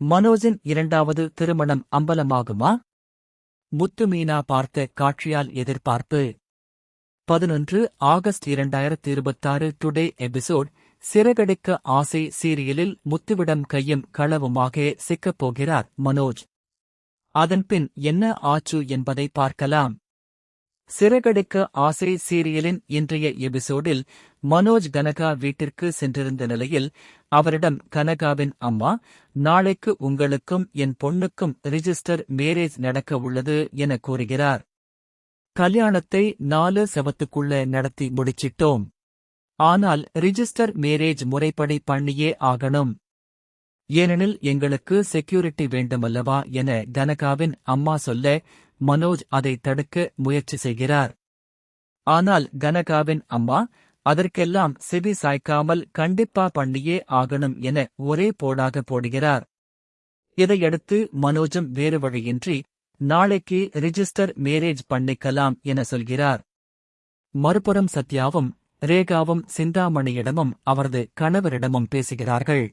மனோஜின் இரண்டாவது திருமணம் அம்பலமாகுமா? முத்து மீனா பார்த்த காட்சியால் எதிர்பார்ப்பு. 11 ஆகஸ்ட் 2026 டுடே எபிசோட். சிறகடிக்க ஆசை சீரியலில் முத்துவிடம் கையும் களவுமாக சிக்கப் போகிறார் மனோஜ். அதன்பின் என்ன ஆச்சு என்பதை பார்க்கலாம். சிறகடிக்க ஆசை சீரியலின் இன்றைய எபிசோடில் மனோஜ் கனகா வீட்டிற்கு சென்றிருந்த நிலையில் அவரிடம் கனகாவின் அம்மா, நாளைக்கு உங்களுக்கும் என் பொண்ணுக்கும் ரிஜிஸ்டர் மேரேஜ் நடக்க உள்ளது என கூறுகிறார். கல்யாணத்தை 4 செவத்துக்குள்ள நடத்தி முடிச்சிட்டோம். ஆனால் ரிஜிஸ்டர் மேரேஜ் முறைப்படி பண்ணியே ஆகணும். ஏனெனில் எங்களுக்கு செக்யூரிட்டி வேண்டுமல்லவா என கனகாவின் அம்மா சொல்ல மனோஜ் அதை தடுக்க முயற்சி செய்கிறார். ஆனால் கனகாவின் அம்மா அதற்கெல்லாம் செவி சாய்க்காமல் கண்டிப்பா பண்ணியே ஆகணும் என ஒரே போடாக போடுகிறார். இதையடுத்து மனோஜும் வேறு வழியின்றி நாளைக்கு ரிஜிஸ்டர் மேரேஜ் பண்ணிக்கலாம் என சொல்கிறார். மறுபுறம் சத்யாவும் ரேகாவும் சிந்தாமணியிடமும் அவரது கணவரிடமும் பேசுகிறார்கள்.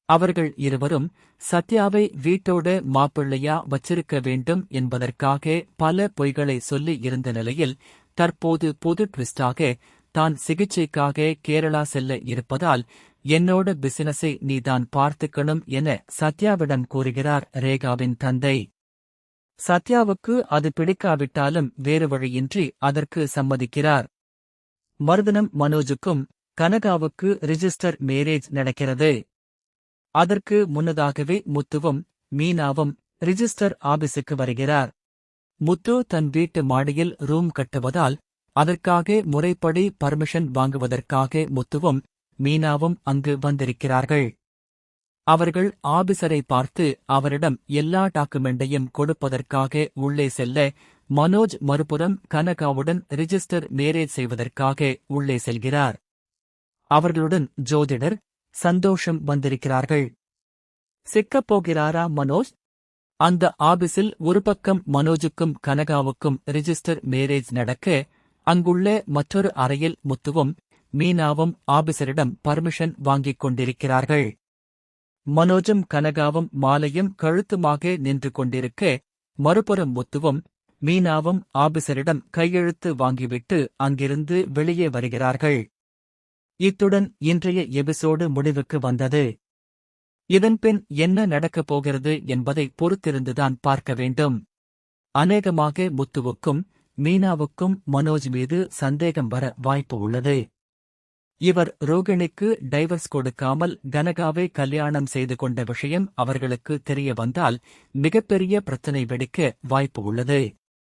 அவர்கள் இருவரும் சத்யாவை வீட்டோட மாப்பிள்ளையா வச்சிருக்க வேண்டும் என்பதற்காக பல பொய்களை சொல்லி இருந்த நிலையில் தற்போது புது ட்விஸ்டாக தான் சிகிச்சைக்காக கேரளா செல்ல இருப்பதால் என்னோட பிசினஸை நீதான் பார்த்துக்கணும் என சத்யாவிடம் கூறுகிறார் ரேகாவின் தந்தை. சத்யாவுக்கு அது பிடிக்காவிட்டாலும் வேறு வழியின்றி அதற்கு சம்மதிக்கிறார். மறுதினம் மனோஜுக்கும் கனகாவுக்கு ரிஜிஸ்டர் மேரேஜ் நடக்கிறது. அதற்கு முன்னதாகவே முத்துவும் மீனாவும் ரிஜிஸ்டர் ஆபீஸுக்கு வருகிறார். முத்து தன் வீட்டு மாடியில் ரூம் கட்டுவதால் அதற்காக முறைப்படி பர்மிஷன் வாங்குவதற்காக முத்துவும் மீனாவும் அங்கு வந்திருக்கிறார்கள். அவர்கள் ஆபீசரை பார்த்து அவரிடம் எல்லா டாக்குமெண்டையும் கொடுப்பதற்காக உள்ளே செல்ல மனோஜ் மறுபுறம் கனகாவுடன் ரிஜிஸ்டர் மேரேஜ் செய்வதற்காக உள்ளே செல்கிறார். அவர்களுடன் ஜோதிடர் சந்தோஷம் வந்திருக்கிறார்கள். சிக்கப் போகிறாரா மனோஜ்? அந்த ஆபீஸில் ஒரு பக்கம் மனோஜுக்கும் கனகாவுக்கும் ரிஜிஸ்டர் மேரேஜ் நடக்க, அங்குள்ள மற்றொரு அறையில் முத்துவும் மீனாவும் ஆபீசரிடம் பர்மிஷன் வாங்கிக் கொண்டிருக்கிறார்கள். மனோஜும் கனகாவும் மாலையும் கழுத்துமாக நின்று கொண்டிருக்க, மறுபுறம் முத்துவும் மீனாவும் ஆபீசரிடம் கையெழுத்து வாங்கிவிட்டு அங்கிருந்து வெளியே வருகிறார்கள். இத்துடன் இன்றைய எபிசோடு முடிவுக்கு வந்தது. இதன்பின் என்ன நடக்கப் போகிறது என்பதை பொறுத்திருந்துதான் பார்க்க வேண்டும். அநேகமாக முத்துவுக்கும் மீனாவுக்கும் மனோஜ் மீது சந்தேகம் வர வாய்ப்பு உள்ளது. இவர் ரோகிணிக்கு டைவர்ஸ் கொடுக்காமல் கனகாவை கல்யாணம் செய்து கொண்ட விஷயம் அவர்களுக்கு தெரிய வந்தால் மிகப்பெரிய பிரச்சனை வெடிக்க வாய்ப்பு உள்ளது.